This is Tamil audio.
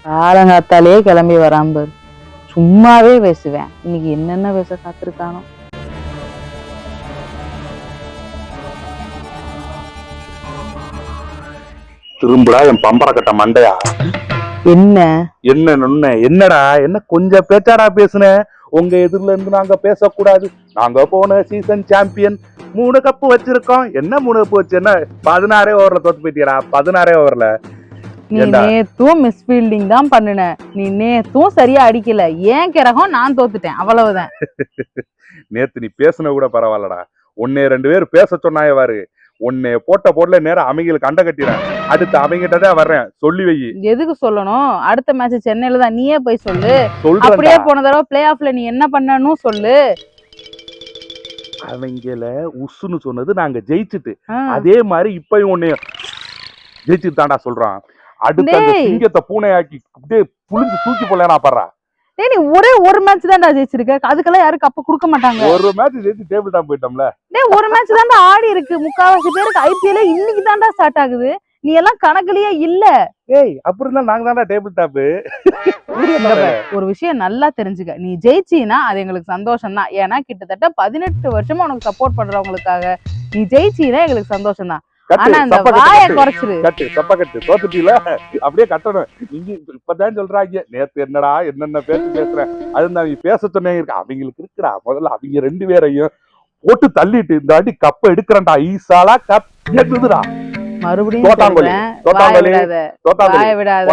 காலங்காத்தாலே கிளம்பி வராம்பர் சும்மாவே பேசுவேன். இன்னைக்கு என்னென்ன பேச காத்திருக்கானோ. திரும்புடா என் பம்பர கட்ட மண்டையா. என்ன என்னடா என்ன கொஞ்சம் பேச்சாடா பேசுன. உங்க எதிரில இருந்து நாங்க பேசக்கூடாது. நாங்க போன சீசன் சாம்பியன் 3 கப்பு வச்சிருக்கோம். என்ன 3 கப்பு வச்சு என்ன 16 ஓவர்ல தோத்து போயிட்டியடா. 16 ஓவர்ல நீ நேத்தும் மிஸ்ஃபீல்டிங் தான் பண்ணுன. நீ நேத்தும் சரியா அடிக்கல. ஏன் கிரகம் நான் தோத்துட்டேன், அவ்வளவுதான். நேத்து நீ பேசுன கூட பரவாயில்லடா. 1-2 பேர் பேச சொன்னாயவாரு. உன்னை போட்ட போடல நேரம் அவங்களுக்கு அண்டை கட்டிறேன். அடுத்து அவங்கிட்ட தான் வர்றேன். சொல்லி வை. எதுக்கு சொல்லணும்? அடுத்த மேட்ச் சென்னையில தான், நீயே போய் சொல்லு. அப்படியே போன தடவை பிளே ஆஃப்ல நீ என்ன பண்ணனு சொல்லு. அவங்கள உசுன்னு சொன்னது நாங்க ஜெயிச்சுட்டு, அதே மாதிரி இப்பயும் ஒண்ணு ஜெயிச்சுட்டு தாண்டா சொல்றான். அடுத்த அந்த சிங்கத்தை பூனையாக்கி புளிஞ்சு தூக்கி போடலனா பாடுறா. நீ ஒரே ஒரு மேட்ச் தான்டா ஜெயிச்சிருக்க. அதுக்கெல்லாம் யாரும் கப்பு கொடுக்க மாட்டாங்க. ஒரு மேட்ச் ஜெயிச்சு டேபிள் டாப் போயிட்டோம்ல. ஒரு மேட்ச் தான்டா ஆடி இருக்கு. முக்காவாசி பேருக்கு ஐபிஎல் இன்னைக்கு தான்டா ஸ்டார்ட் ஆகுது. நீ எல்லாம் கணக்குலயே இல்ல. ஏய் அப்படி இருந்தா நாங்க தான்டா டேபிள் டாப். ஒரு விஷயம் நல்லா தெரிஞ்சுக்க, நீ ஜெயிச்சீனா அது எங்களுக்கு சந்தோஷம் தான். ஏன்னா கிட்டத்தட்ட 18 வருஷமா உனக்கு சப்போர்ட் பண்றவங்களுக்காக நீ ஜெயிச்சீனா எங்களுக்கு சந்தோஷம் தான். ஆனா இந்த வாயை குறைச்சிரு. தோத்துட்டீல அப்படியே கட்டணும். நீங்க இப்பதான் சொல்றாங்க நேத்து என்னடா என்னென்ன பேசுறேன். அது நான் பேச சொன்னே இருக்கு. அவங்களுக்கு இருக்குடா. முதல்ல அவங்க 2 பேரையும் போட்டு தள்ளிட்டு இந்த அடி கப்ப எடுக்கிறேன்டா. ஈசாலா கப் ஏத்துதுடா. மறுபடியும் தோத்தாங்கோலி வாயை விடாத.